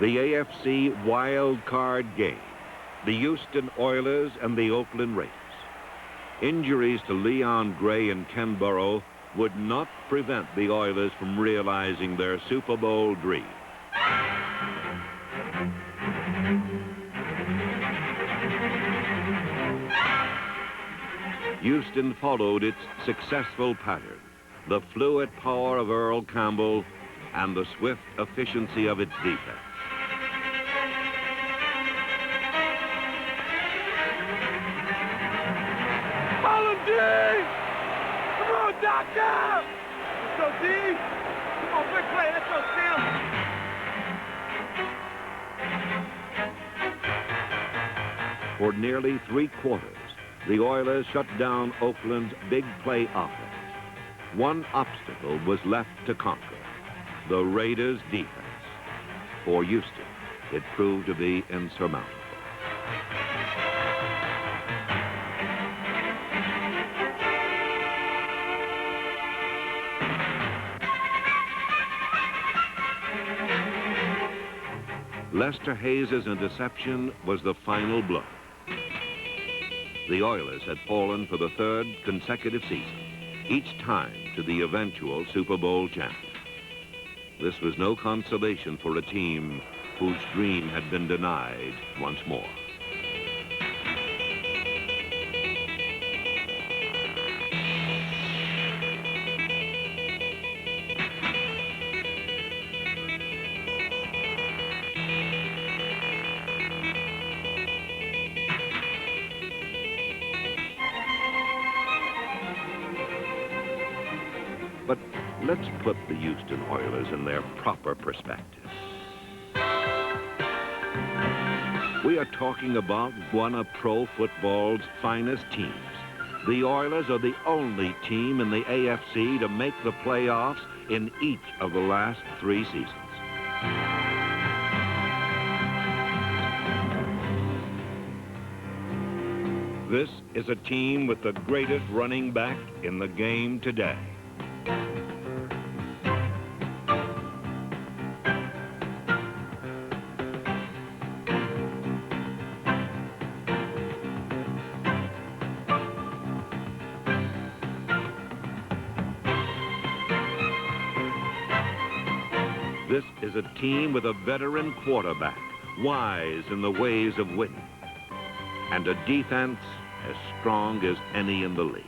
The AFC wild card game, the Houston Oilers and the Oakland Raiders. Injuries to Leon Gray and Ken Burrow would not prevent the Oilers from realizing their Super Bowl dream. Houston followed its successful pattern, the fluid power of Earl Campbell and the swift efficiency of its defense. Come on, Doctor! Let's go, D! Come on, big play. Let's go, Sam! For nearly 3 quarters, the Oilers shut down Oakland's big play offense. One obstacle was left to conquer, the Raiders' defense. For Houston, it proved to be insurmountable. Lester Hayes' interception was the final blow. The Oilers had fallen for the 3rd consecutive season, each time to the eventual Super Bowl champion. This was no consolation for a team whose dream had been denied once more. But let's put the Houston Oilers in their proper perspective. We are talking about one of pro football's finest teams. The Oilers are the only team in the AFC to make the playoffs in each of the last 3 seasons. This is a team with the greatest running back in the game today. This is a team with a veteran quarterback, wise in the ways of winning, and a defense as strong as any in the league.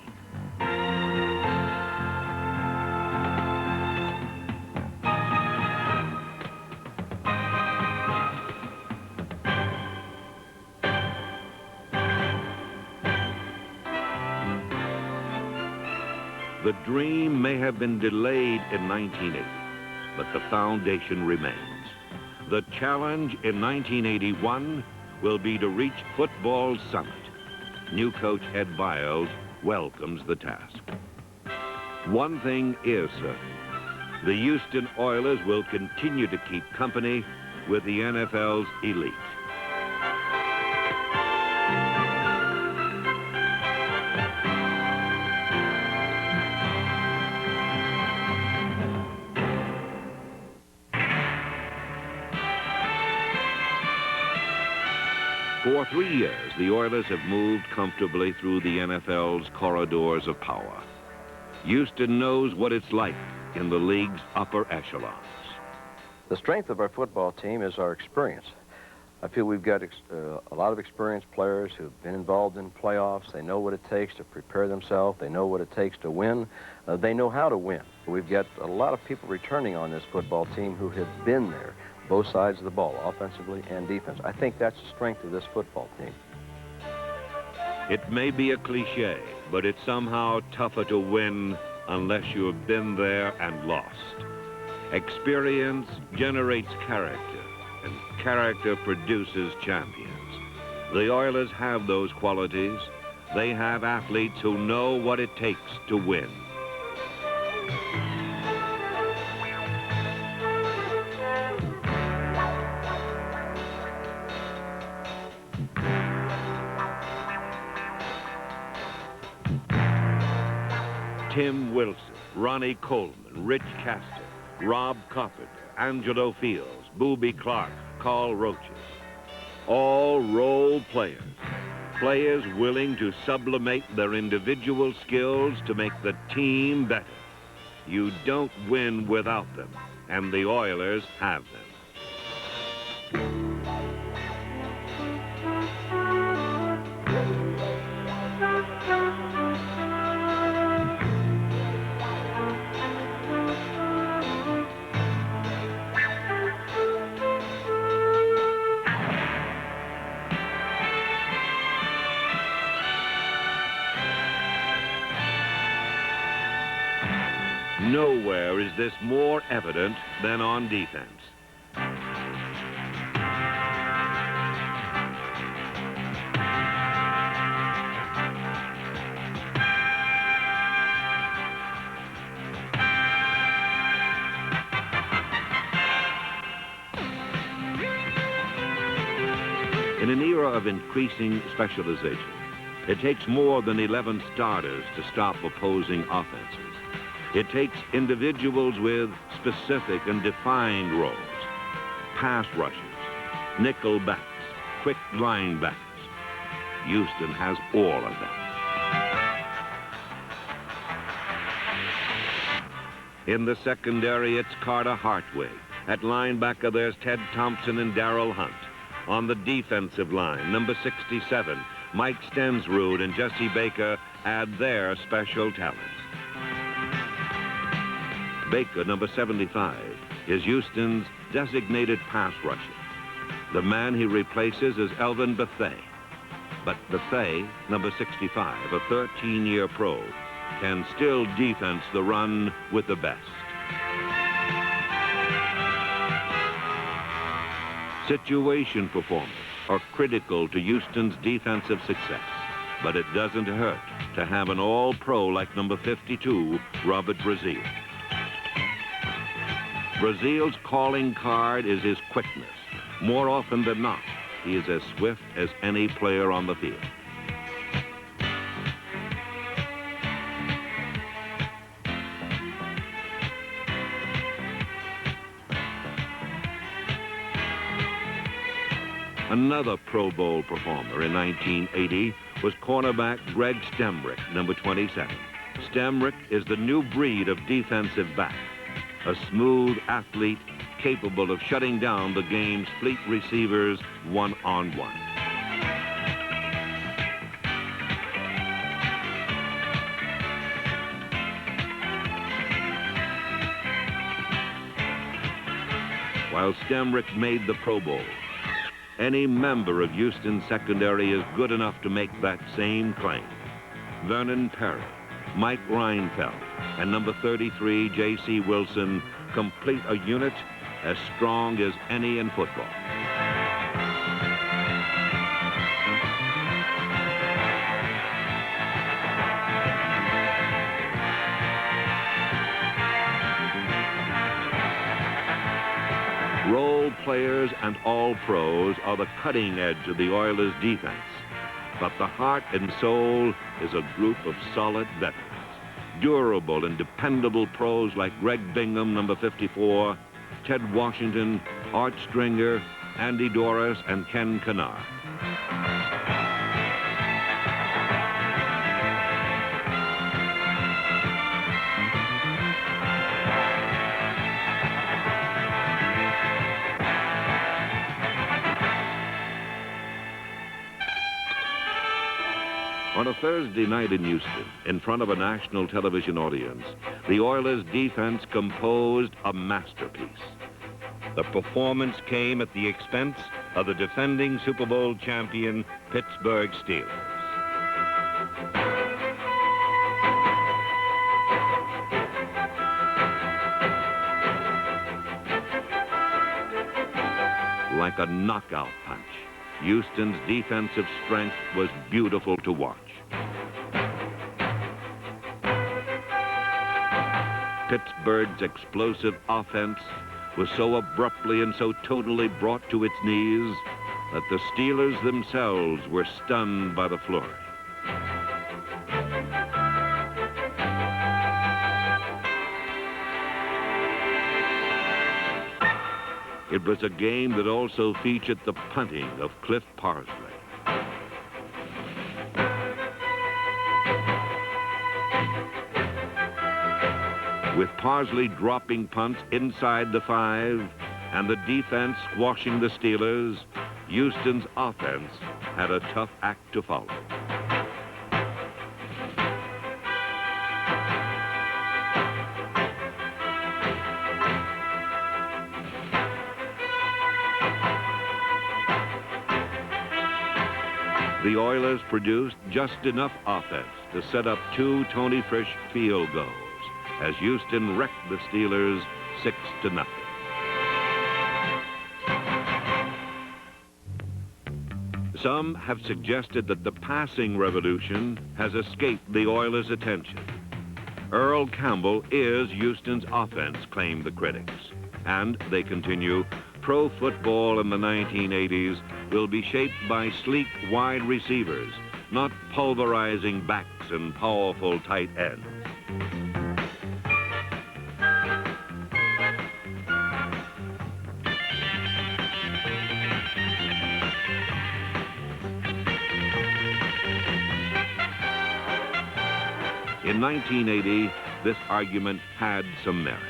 The dream may have been delayed in 1980, but the foundation remains. The challenge in 1981 will be to reach football's summit. New coach Ed Biles welcomes the task. One thing is certain. The Houston Oilers will continue to keep company with the NFL's elite. For 3 years, the Oilers have moved comfortably through the NFL's corridors of power. Houston knows what it's like in the league's upper echelons. The strength of our football team is our experience. I feel we've got a lot of experienced players who've been involved in playoffs. They know what it takes to prepare themselves. They know what it takes to win. They know how to win. We've got a lot of people returning on this football team who have been there, both sides of the ball, offensively and defense. I think that's the strength of this football team. It may be a cliche, but it's somehow tougher to win unless you have been there and lost. Experience generates character, and character produces champions. The Oilers have those qualities. They have athletes who know what it takes to win. Tim Wilson, Ronnie Coleman, Rich Castor, Rob Coffin, Angelo Fields, Boobie Clark, Carl Roaches. All role players. Players willing to sublimate their individual skills to make the team better. You don't win without them, and the Oilers have them. Nowhere is this more evident than on defense. In an era of increasing specialization, it takes more than 11 starters to stop opposing offenses. It takes individuals with specific and defined roles. Pass rushers, nickel backs, quick linebackers. Houston has all of them. In the secondary, it's Carter Hartwig. At linebacker, there's Ted Thompson and Darrell Hunt. On the defensive line, number 67, Mike Stensrud and Jesse Baker add their special talents. Baker, number 75, is Houston's designated pass rusher. The man he replaces is Elvin Bethea. But Bethea, number 65, a 13-year pro, can still defense the run with the best. Situation performers are critical to Houston's defensive success, but it doesn't hurt to have an all-pro like number 52, Robert Brazile. Brazile's calling card is his quickness. More often than not, he is as swift as any player on the field. Another Pro Bowl performer in 1980 was cornerback Greg Stemrick, number 27. Stemrick is the new breed of defensive back, a smooth athlete capable of shutting down the game's fleet receivers one-on-one. While Stemrick made the Pro Bowl, any member of Houston's secondary is good enough to make that same claim. Vernon Perry, Mike Reinfeldt, and number 33, J.C. Wilson complete a unit as strong as any in football. Role players and all-pros are the cutting edge of the Oilers' defense, but the heart and soul is a group of solid veterans. Durable and dependable pros like Greg Bingham, number 54, Ted Washington, Art Stringer, Andy Doris, and Ken Kennard. On a Thursday night in Houston, in front of a national television audience, the Oilers' defense composed a masterpiece. The performance came at the expense of the defending Super Bowl champion Pittsburgh Steelers. Like a knockout punch, Houston's defensive strength was beautiful to watch. Pittsburgh's explosive offense was so abruptly and so totally brought to its knees that the Steelers themselves were stunned by the flurry. It was a game that also featured the punting of Cliff Parsley. With Parsley dropping punts inside the 5 and the defense squashing the Steelers, Houston's offense had a tough act to follow. The Oilers produced just enough offense to set up 2 Tony Frisch field goals as Houston wrecked the Steelers 6-0. Some have suggested that the passing revolution has escaped the Oilers' attention. Earl Campbell is Houston's offense, claim the critics. And, they continue, pro football in the 1980s will be shaped by sleek wide receivers, not pulverizing backs and powerful tight ends. In 1980, this argument had some merit.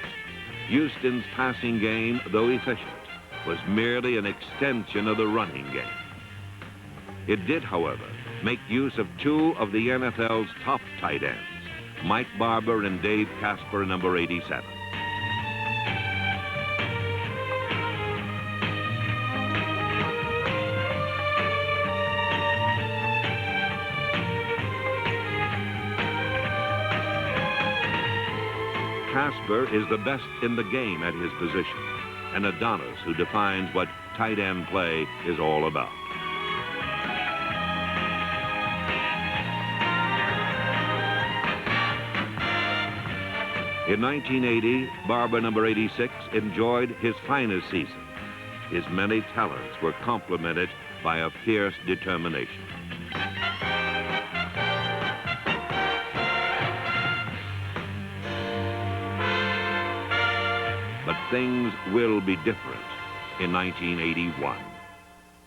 Houston's passing game, though efficient, was merely an extension of the running game. It did, however, make use of 2 of the NFL's top tight ends, Mike Barber and Dave Casper, number 87. Casper is the best in the game at his position, an Adonis who defines what tight end play is all about. In 1980, Barber, number 86, enjoyed his finest season. His many talents were complemented by a fierce determination. But things will be different in 1981.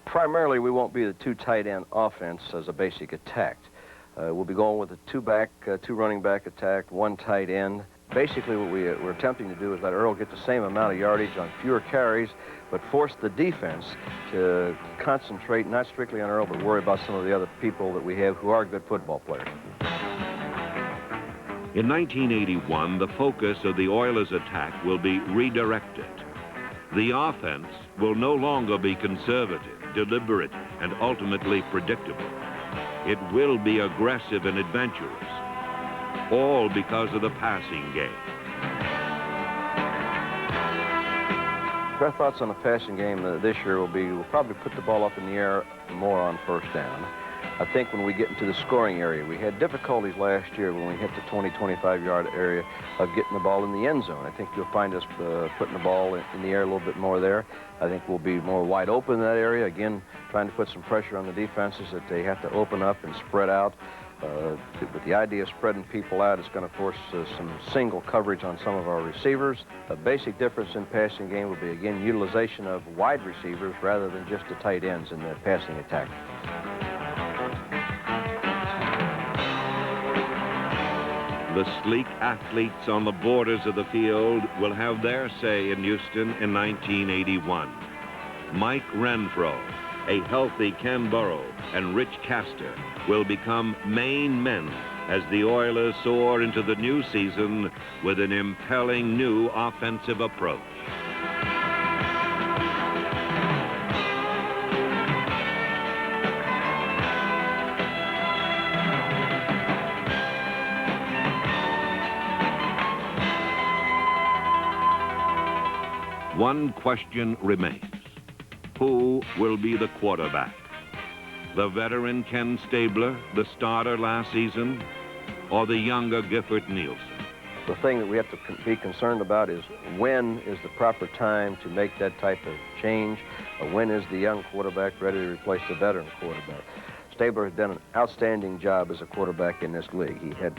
Primarily, we won't be the 2 tight end offense as a basic attack. We'll be going with a 2 running back attack, 1 tight end. Basically, what we're attempting to do is let Earl get the same amount of yardage on fewer carries, but force the defense to concentrate not strictly on Earl, but worry about some of the other people that we have who are good football players. In 1981, the focus of the Oilers' attack will be redirected. The offense will no longer be conservative, deliberate, and ultimately predictable. It will be aggressive and adventurous, all because of the passing game. Our thoughts on the passing game this year will be, we'll probably put the ball up in the air more on first down. I think when we get into the scoring area, we had difficulties last year when we hit the 20, 25-yard area of getting the ball in the end zone. I think you'll find us putting the ball in the air a little bit more there. I think we'll be more wide open in that area. Again, trying to put some pressure on the defenses that they have to open up and spread out. With the idea of spreading people out, it's going to force some single coverage on some of our receivers. A basic difference in passing game will be, again, utilization of wide receivers rather than just the tight ends in the passing attack. The sleek athletes on the borders of the field will have their say in Houston in 1981. Mike Renfro, a healthy Ken Burrow, and Rich Castor will become main men as the Oilers soar into the new season with an impelling new offensive approach. One question remains. Who will be the quarterback? The veteran Ken Stabler, the starter last season, or the younger Gifford Nielsen? The thing that we have to be concerned about is when is the proper time to make that type of change, or when is the young quarterback ready to replace the veteran quarterback. Stabler has done an outstanding job as a quarterback in this league. He had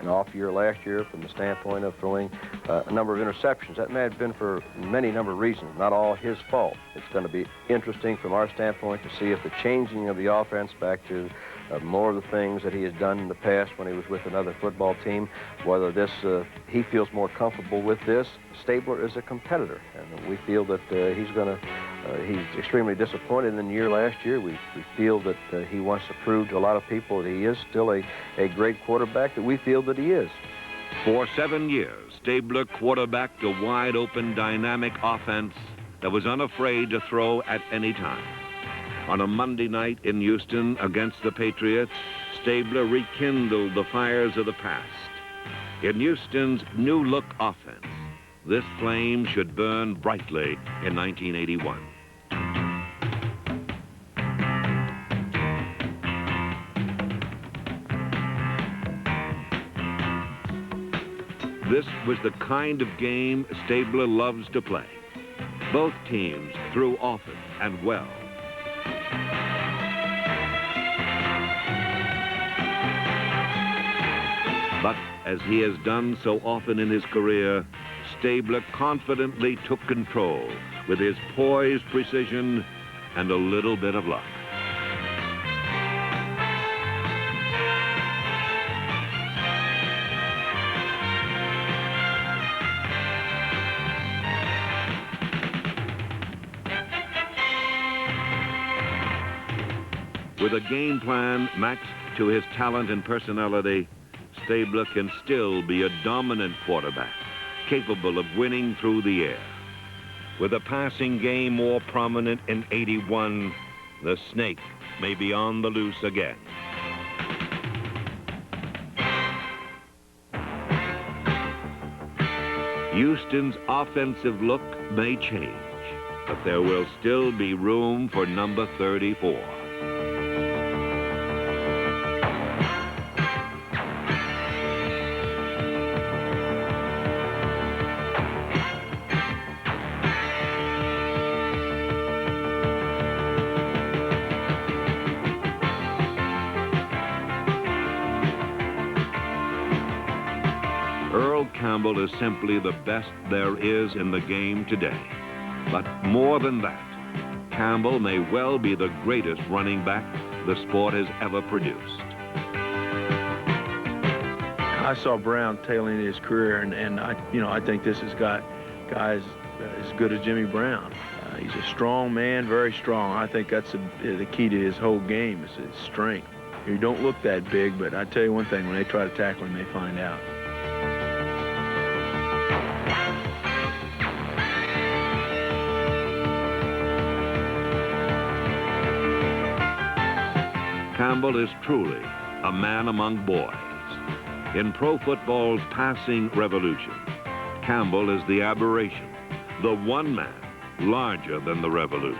an off year last year from the standpoint of throwing a number of interceptions. That may have been for many number of reasons, not all his fault. It's going to be interesting from our standpoint to see if the changing of the offense back to more of the things that he has done in the past when he was with another football team, whether this he feels more comfortable with this. Stabler is a competitor, and we feel that he's extremely disappointed in the year last year. We feel that he wants to prove to a lot of people that he is still a great quarterback, that we feel that he is. For 7 years, Stabler quarterbacked a wide-open, dynamic offense that was unafraid to throw at any time. On a Monday night in Houston against the Patriots, Stabler rekindled the fires of the past. In Houston's new-look offense, this flame should burn brightly in 1981. This was the kind of game Stabler loves to play. Both teams threw often and well. But as he has done so often in his career, Stabler confidently took control with his poised precision and a little bit of luck. With a game plan matched to his talent and personality, Stabler can still be a dominant quarterback, capable of winning through the air. With a passing game more prominent in 81, the snake may be on the loose again. Houston's offensive look may change, but there will still be room for number 34. Earl Campbell is simply the best there is in the game today. But more than that, Campbell may well be the greatest running back the sport has ever produced. I saw Brown tailing his career, and I think this has got guys as good as Jimmy Brown. He's a strong man, very strong. I think that's the key to his whole game is his strength. He don't look that big, but I tell you one thing, when they try to tackle him, they find out. Campbell is truly a man among boys. In pro football's passing revolution, Campbell is the aberration, the one man larger than the revolution.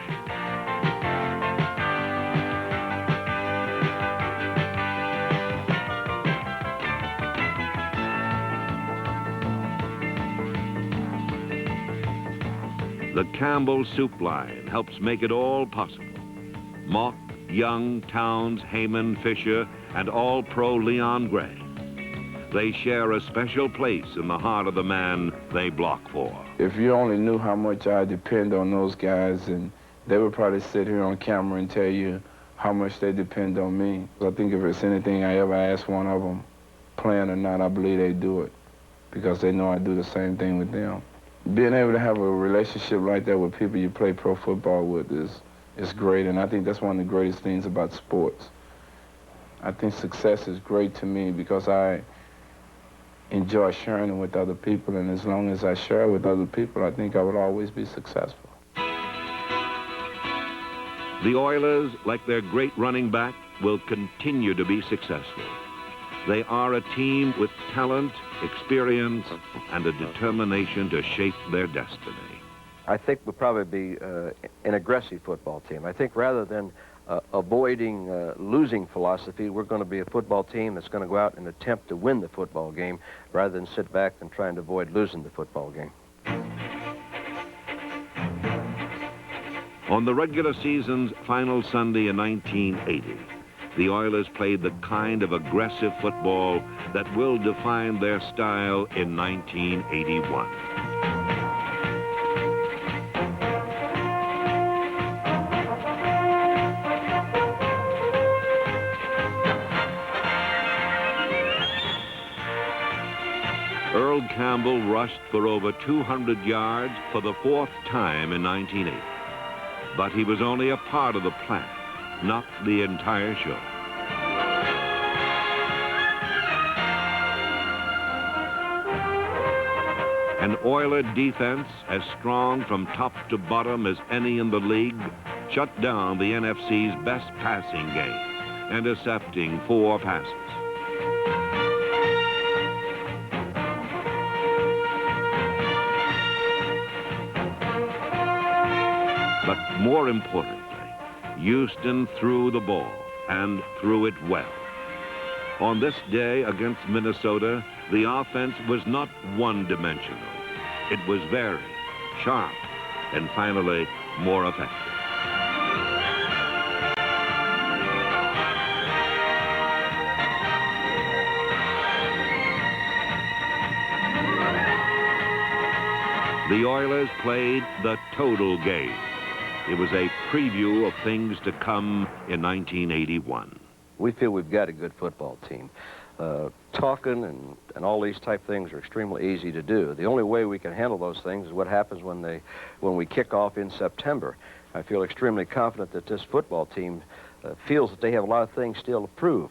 The Campbell soup line helps make it all possible. Mock, Young, Towns, Heyman, Fisher, and All-Pro Leon Gray. They share a special place in the heart of the man they block for. If you only knew how much I depend on those guys, and they would probably sit here on camera and tell you how much they depend on me. I think if it's anything I ever ask one of them, playing or not, I believe they do it because they know I do the same thing with them. Being able to have a relationship like that with people you play pro football with is great, and I think that's one of the greatest things about sports. I think success is great to me because I enjoy sharing it with other people, and as long as I share it with other people, I think I would always be successful. The Oilers, like their great running back, will continue to be successful. They are a team with talent, experience, and a determination to shape their destiny. I think we'll probably be an aggressive football team. I think rather than avoiding losing philosophy, we're going to be a football team that's going to go out and attempt to win the football game rather than sit back and try and avoid losing the football game. On the regular season's final Sunday in 1980, the Oilers played the kind of aggressive football that will define their style in 1981. Earl Campbell rushed for over 200 yards for the 4th time in 1980. But he was only a part of the plan, not the entire show. An Oiler defense as strong from top to bottom as any in the league shut down the NFC's best passing game, intercepting 4 passes. But more importantly, Houston threw the ball and threw it well. On this day against Minnesota, the offense was not one-dimensional. It was varied, sharp, and finally more effective. The Oilers played the total game. It was a preview of things to come in 1981. We feel we've got a good football team. Talking and all these type things are extremely easy to do. The only way we can handle those things is what happens when we kick off in September. I feel extremely confident that this football team feels that they have a lot of things still to prove.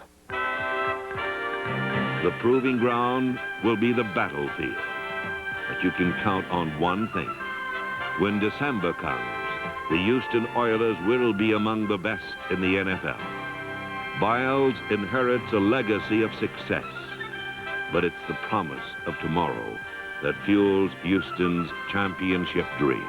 The proving ground will be the battlefield. But you can count on one thing. When December comes, the Houston Oilers will be among the best in the NFL. Biles inherits a legacy of success, but it's the promise of tomorrow that fuels Houston's championship dream.